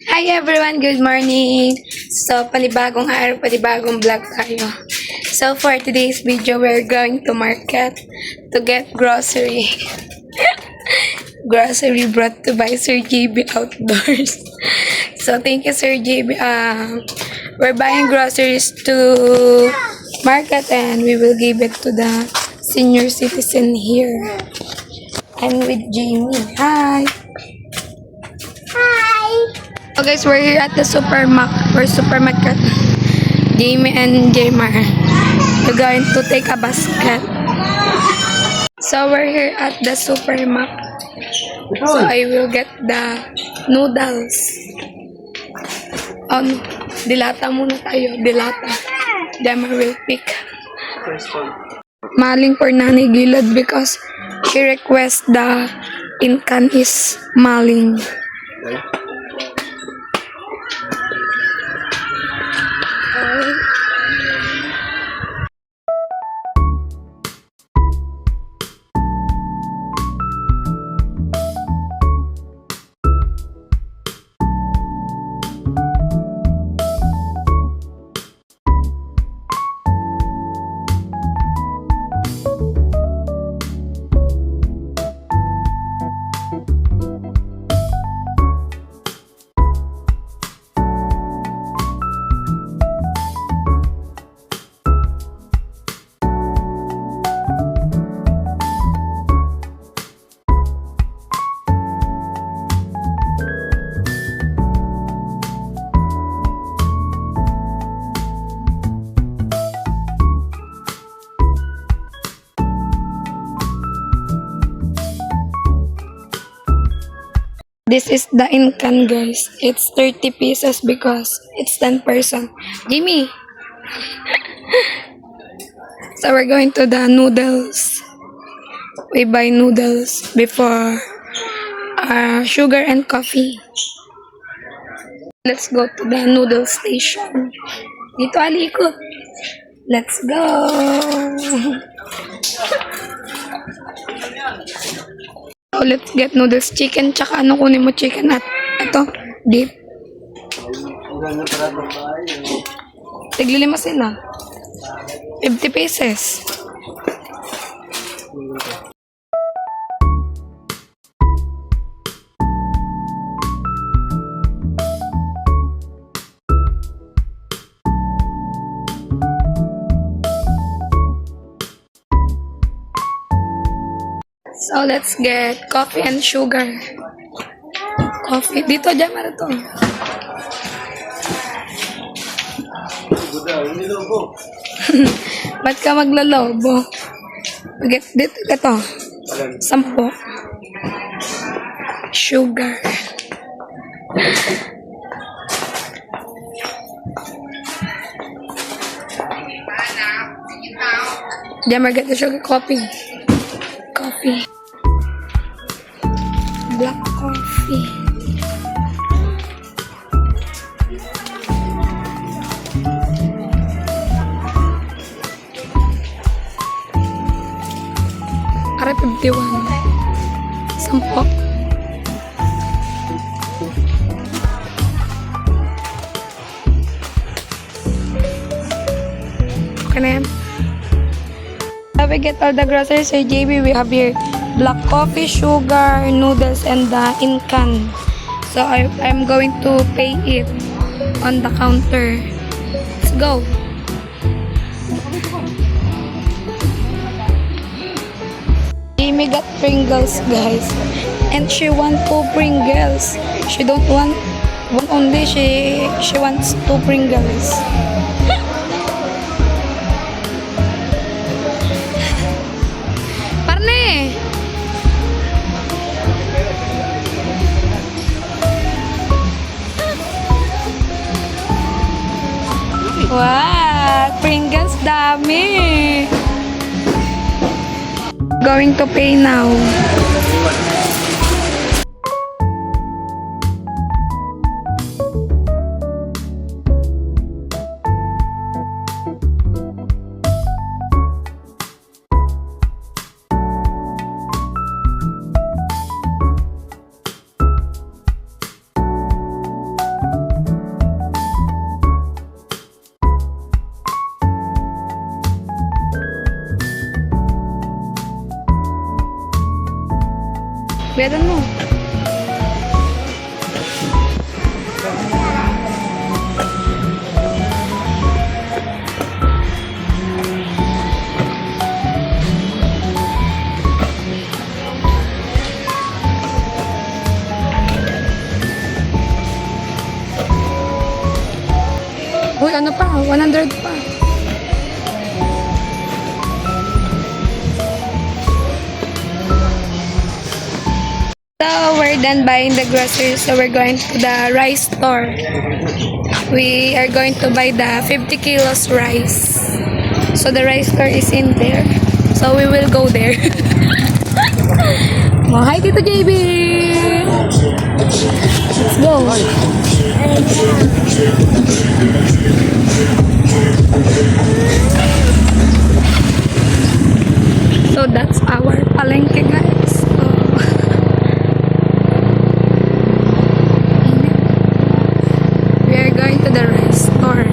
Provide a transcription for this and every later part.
Hi everyone, good morning. So, panibagong araw, panibagong vlog tayo. So, for today's video, we're going to market to get grocery. Grocery brought to by Sir JB Outdoors. So, thank you, Sir JB. We're buying groceries to market and we will give it to the senior citizen here. I'm with Jamie. Hi! So guys, we're here at the supermarket. Jamie and Jamar. We're going to take a basket. So we're here at the supermarket. So I will get the noodles. Oh, no. Dilata muna tayo. Dilata. Jamar will pick. Maling for Nani Gilad because she requests the incan is maling. This is the incan, guys. It's 30 pieces because it's 10 person. Jimmy! So we're going to the noodles. We buy noodles before sugar and coffee. Let's go to the noodle station. Dito aliko. Let's go! So, let's get noodles, chicken, tsaka ano kunin mo chicken at ito, beef. Tiglilima sila. 50 pesos. So, let's get coffee and sugar. Coffee. Dito, Jamar ito. Ba't ka maglalobo? Get dito, ito. 10. Sugar. Jamar, get the sugar coffee. Coffee. Black coffee. Are 51. 10. Okay na yan. We get all the groceries sa JB. We have here black coffee, sugar, noodles, and the incan. So I'm going to pay it on the counter. Let's go. Jamie got Pringles, guys, and she want 2 Pringles. She don't want one only. She wants 2 Pringles. Parne. Wow, Pringles dami. Going to pay now. Bayadan mo. Uy, ano pa? 100 pa. So, we're done buying the groceries. So, we're going to the rice store. We are going to buy the 50 kilos rice. So, the rice store is in there. So, we will go there. Oh, hi, Tito JB! Let's go. So that's our palengke, guys. So, we are going to the rice store.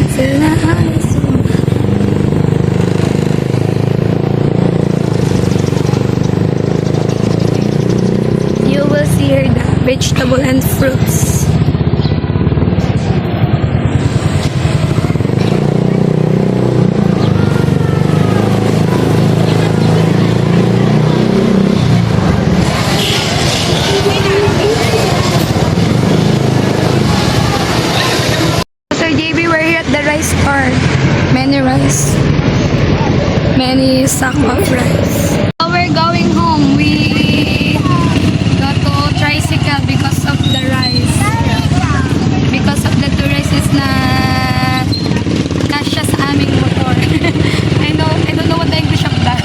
It's a nice one. You will see here the vegetable and fruits. Sir JB, we're here at the rice store. Many rice. Many sack of rice. So we're going home. We got to tricycle because of the rice. Because of the two rices na kasya sa aming motor. I don't know what the English of that.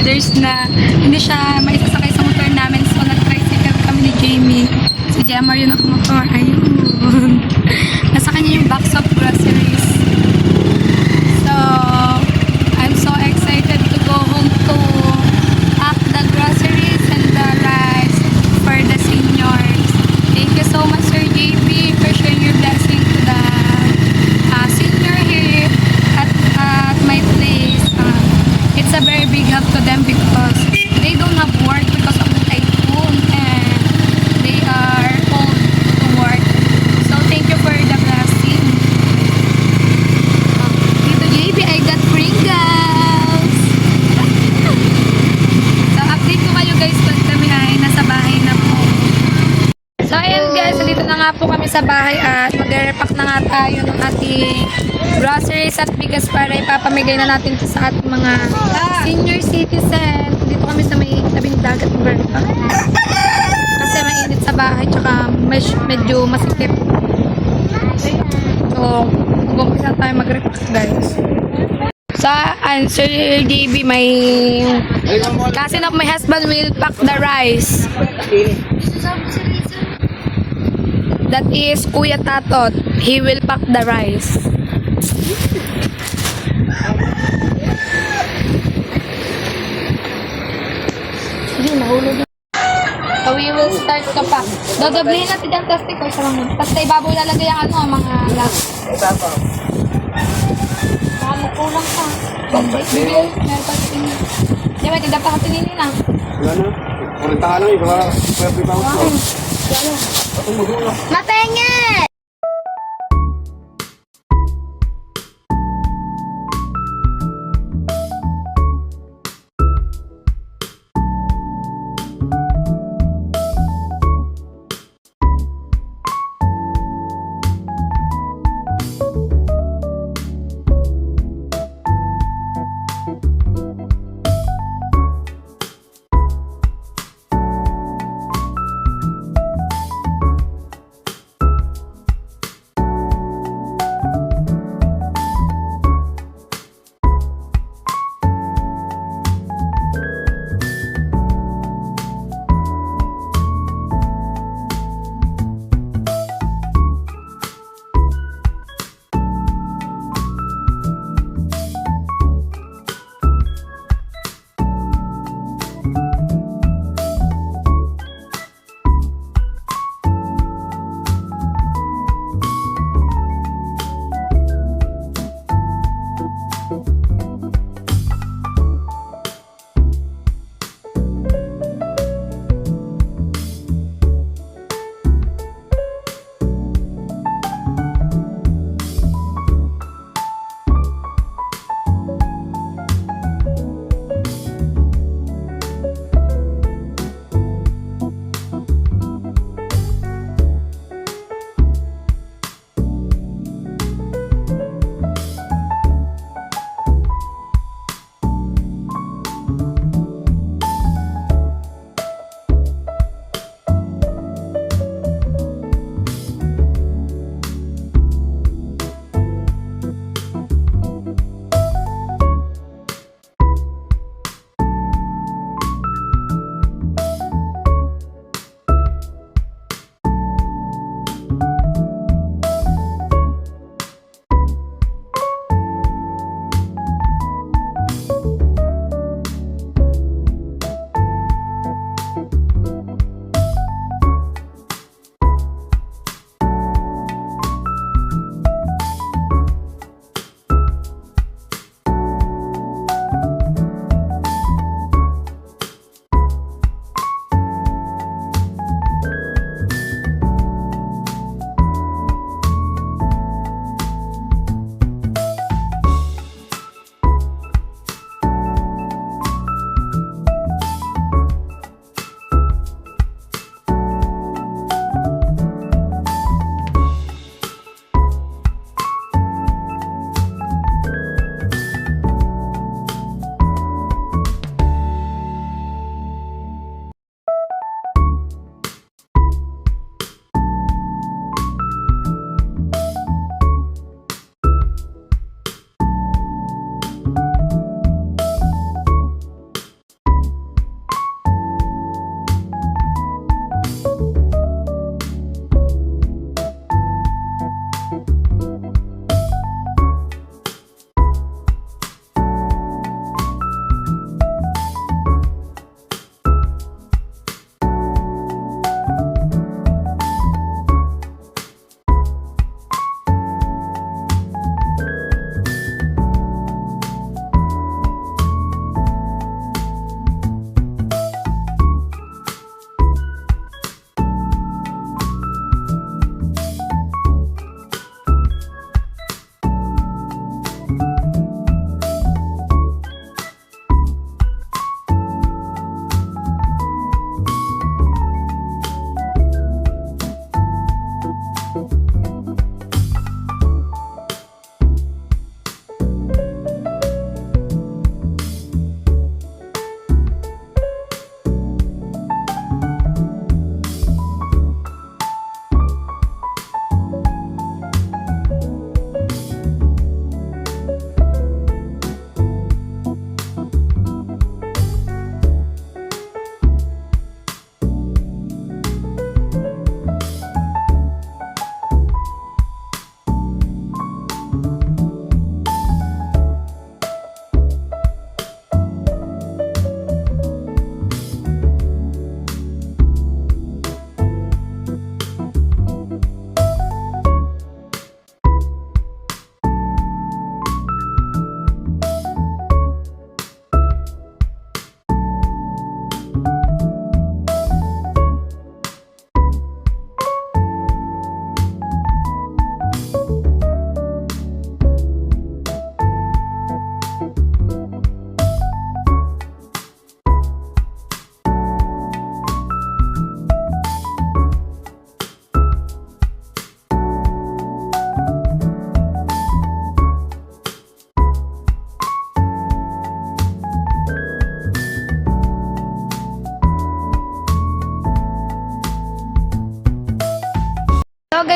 There's na, hindi siya maisasakay sa motor namin. So nag-tricycle kami ni Jamie. Si Jemar yun ang motor. Ayun. Nasa kanya yung box of groceries. So, I'm so excited to go home to pack the groceries and the rice for the seniors. Thank you so much, Sir JP, for sharing your blessing to the senior here at my place. It's a very big help to them because they don't have work because of the typhoon and they are old to work. So, thank you for the blessing. Dito JP, I got Pringles! So, update ko kayo guys pag kami ay nasa bahay na po. So, ayan guys, dito na nga po kami sa bahay at mag-repack na nga tayo ng ating groceries at bigas para ipapamigay na natin ito sa ating mga senior citizen. Dito kami sa may tabing dagat ng Berta. Kasi mainit sa bahay tsaka medyo masikip. So, mag-umpisa tayo mag-repack guys. So, Sir JB, my cousin of my husband will pack the rice. That is Kuya Tatot. He will pack the rice. Hindi, nahulog. So, we will start to pack. Dodoblihin natin yung plastic or sa mga. Tapos sa ibabaw lalagay ang mga last. Baka kulang pa. Hindi, meron pa tingin. Di ba, tidak pa ka tingin na. Wala na. Kurita ka lang eh. Baka pwede pa ako. Matengit!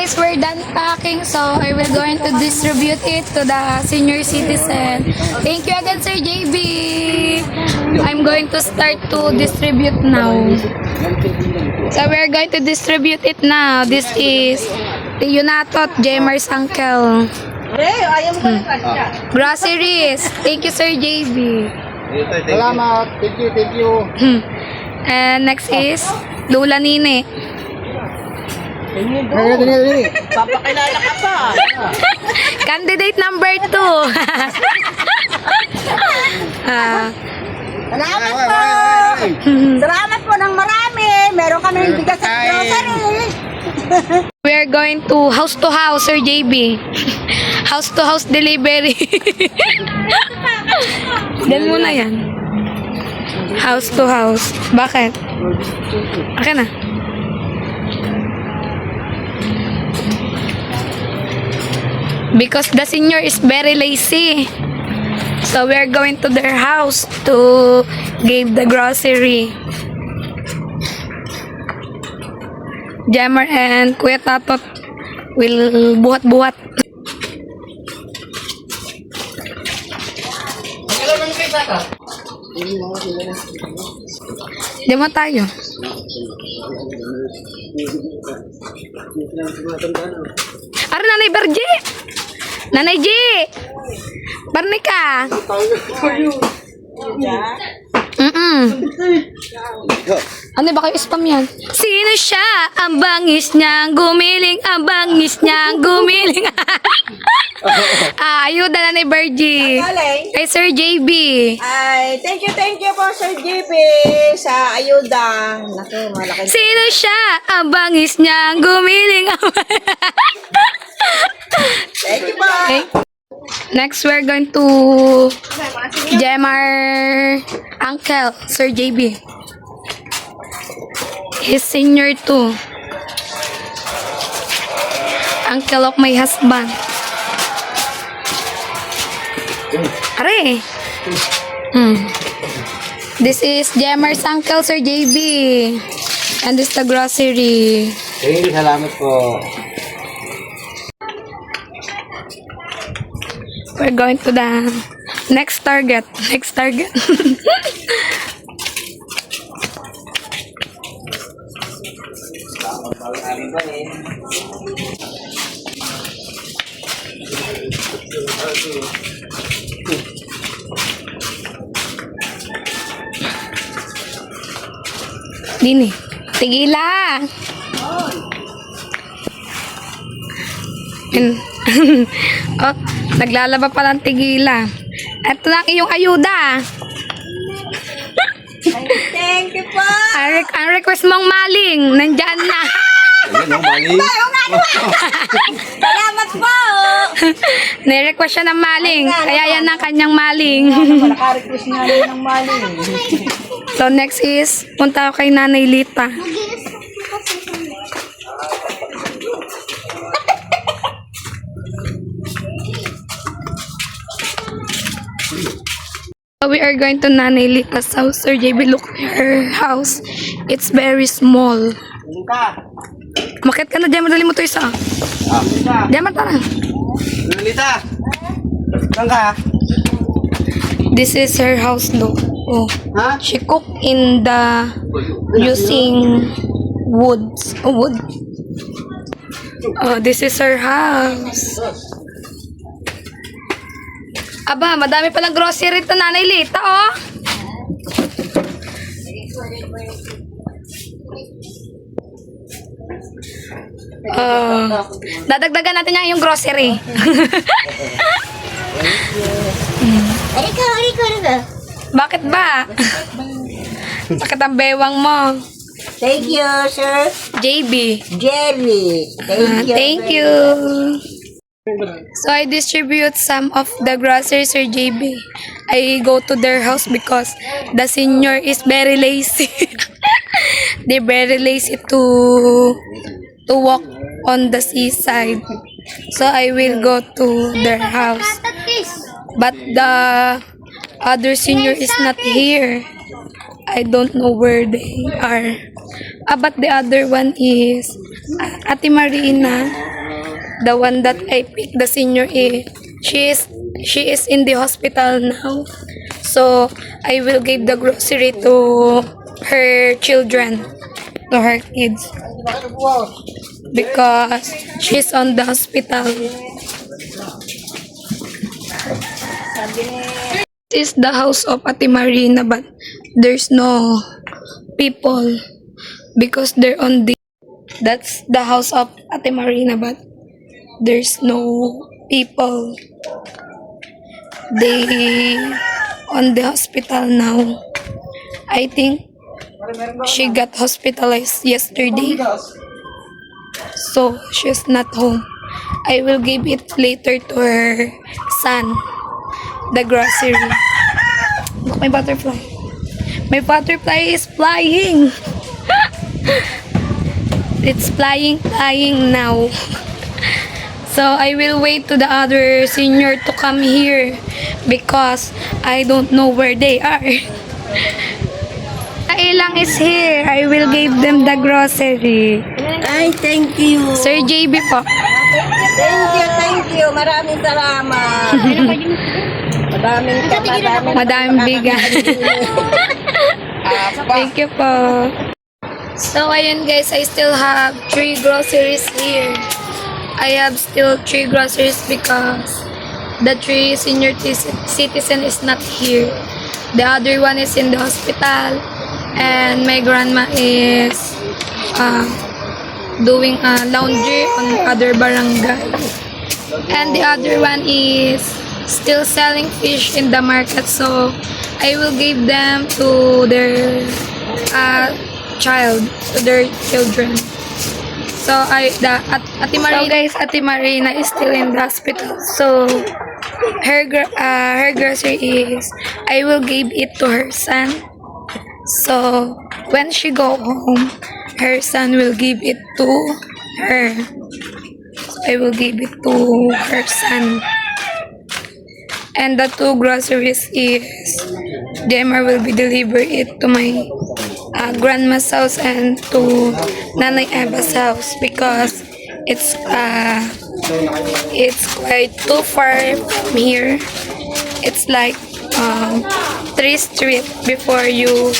guys, we're done packing. So I will going to distribute it to the senior citizen. Thank you again, Sir JB. I'm going to start to distribute now. So we're going to distribute it now. This is Leonato at Jemar's uncle. Groceries. Thank you, Sir JB. Salamat. Thank you, thank you. And next is Lula Nine. Papakilala ka pa. Candidate number 2. Salamat po. Salamat po ng marami. Meron kami bigas at grocery. We are going to house, Sir JB. House delivery. Yan muna yan. House. Bakit? Akin na. Because the senior is very lazy. So we are going to their house to give the grocery. Jammer and Kuya Tatot will buhat-buhat. Demo tayo. Ara, Nanay Berji! Nanay G! Barnika! Ano ba kayo spam yan? Sino siya? Ang bangis niyang gumiling, ang bangis niyang gumiling. Ayuda na ni Bergie. Galing. Kay Sir JB. Ay, thank you po Sir JP sa ayuda. Naku, malaki. Sino siya? Ang bangis niyang gumiling. Thank you po. Okay. Next, we're going to Jemar Uncle, Sir JB. He's senior too. Uncle of my husband. Are. This is Jemar's uncle, Sir JB. And this the grocery. Hey, salamat po. We're going to the next target. Dini, tigila. Oh, naglalaba pa ng tigila. Ito na ang iyong ayuda. Thank you po. Ang request mong maling, nandyan na. Ayun, no, mali. Salamat po. Nirequest siya ng maling, kaya yan ang kanyang maling. Naka-request nga rin ng mali. So next is, punta ako kay Nanay Lita. So we are going to Nanay Lita's house. Sir JB, look at her house. It's very small. Makit ka na, Jemma, dali mo to isa. Jemma, tara. Lolita! Saan ka? This is her house, look. Oh. Ha? She cook in the using wood. Oh, this is her house. Aba, madami palang grocery to Nanay Lita, oh. Dadagdagan natin yung grocery. Bakit ba? Bakit ang bewang mo? Thank you, sir. JB. Jerry. Thank you. So I distribute some of the groceries, Sir JB. I go to their house because the senior is very lazy. They're very lazy to walk on the seaside. So I will go to their house. But the other senior is not here. I don't know where they are. But the other one is Ate Marina. The one that I picked, the senior, she is in the hospital now. So I will give the grocery to her children, to her kids, because she's on the hospital. This is the house of Ate Marina, but there's no people because they're on the. That's the house of Ate Marina, but there's no people. They on the hospital now. I think she got hospitalized yesterday, so she's not home. I will give it later to her son, the grocery. Look, my butterfly. My butterfly is flying. It's flying now. So I will wait to the other senior to come here because I don't know where they are. Ilang is here. I will give them the grocery. Ay, thank you. Sir JB po. Thank you. Maraming salamat. Madaming bigas. Thank you po. So, ayun guys, I still have 3 groceries here. I have still 3 groceries because the 3 senior citizen is not here. The other one is in the hospital, and my grandma is doing laundry on other barangay. And the other one is still selling fish in the market, so I will give them to their to their children. So Ate Marina, so guys, Ate Marina is still in the hospital. So her grocery is, I will give it to her son. So when she go home, her son will give it to her. So I will give it to her son. And the 2 groceries is, Demar will be deliver it to my grandma's house and to Nanay Eva's house because it's quite too far from here. It's like 3 streets before you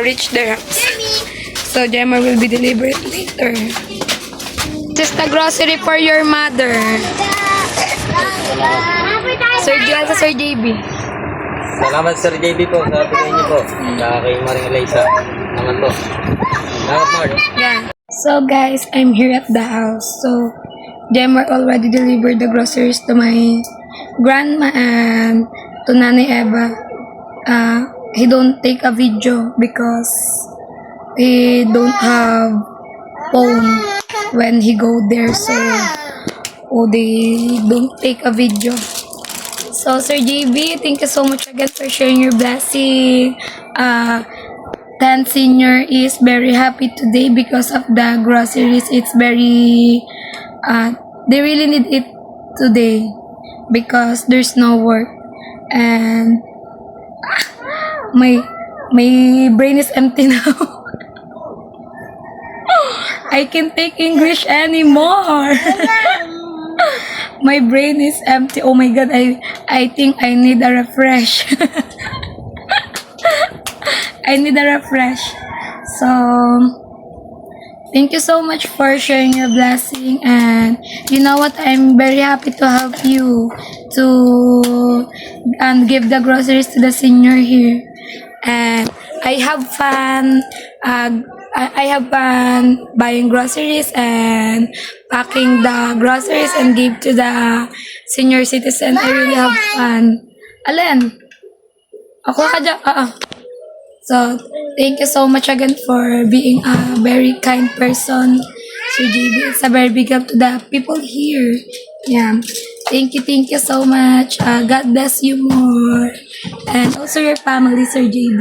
reach their house. So Gemma will be delivered later. This is the grocery for your mother. Sir JB. Salamat Sir JB po sa bigay niyo po. Sa kay Maring Eliza. Salamat po. Salamat Mark. Yeah. So guys, I'm here at the house. So Demar already delivered the groceries to my grandma and to Nanay Eva. He don't take a video because he don't have phone when he go there. So they don't take a video. So Sir JB, thank you so much again for sharing your blessing. 10 senior is very happy today because of the groceries. It's very they really need it today because there's no work, and my brain is empty now. I can't take English anymore. My brain is empty. Oh my god, I think I need a refresh. I need a refresh. So thank you so much for sharing your blessing, and you know what, I'm very happy to help you to give the groceries to the senior here. And I have fun I have fun buying groceries and packing the groceries and give to the senior citizen. I really have fun. Alin? Ako ka dyan? So, thank you so much again for being a very kind person, Sir JB. It's a very big help to the people here. Yeah. Thank you so much. God bless you more. And also your family, Sir JB.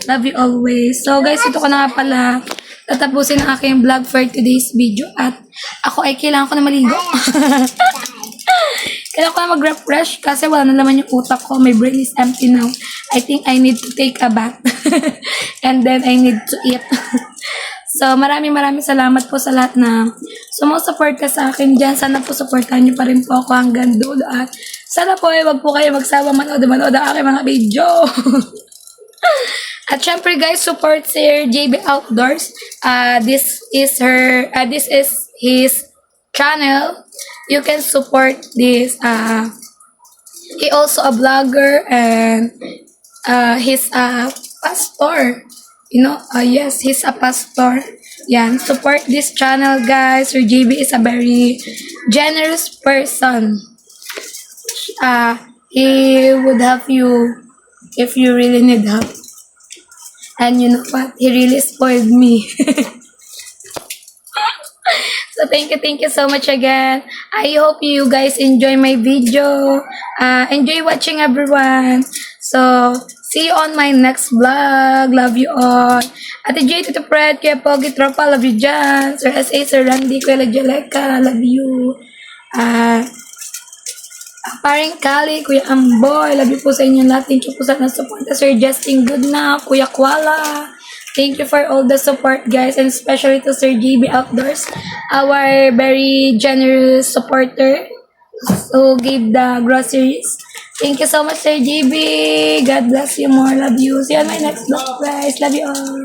Love you always. So guys, ito ko na nga pala tatapusin ang aking vlog for today's video. At ako ay kailangan ko na maligo. Kailangan ko na mag-refresh kasi wala na naman yung utak ko. My brain is empty now. I think I need to take a bath. And then I need to eat. So So, maraming salamat po sa lahat na sumusuporta sa akin dyan. Sana po supportahan niyo pa rin po ako hanggang dulo. At sana po wag po kayo magsawa manood ang aking mga video. At syempre guys, support Sir JB Outdoors. This is his channel. You can support this. He also a vlogger and he's a pastor. Yes, he's a pastor. Yan, support this channel guys. Sir JB is a very generous person. He would help you if you really need help. And you know what? He really spoiled me. So thank you so much again. I hope you guys enjoy my video. Enjoy watching everyone. So see you on my next vlog. Love you all. Ate J, Tito Fred, Kuya Pogi, Tropa, love you dyan. Sir S.A., Sir Randy, Kuya Jaleka, love you. Paring Kali, Kuya Amboy, love you po sa inyo lahat. Thank you po sa support. Sir Justin Goodna, Kuya Kuala. Thank you for all the support guys, and especially to Sir JB Outdoors, our very generous supporter who gave the groceries. Thank you so much Sir JB. God bless you more. Love you. See you on my next vlog guys. Love you all.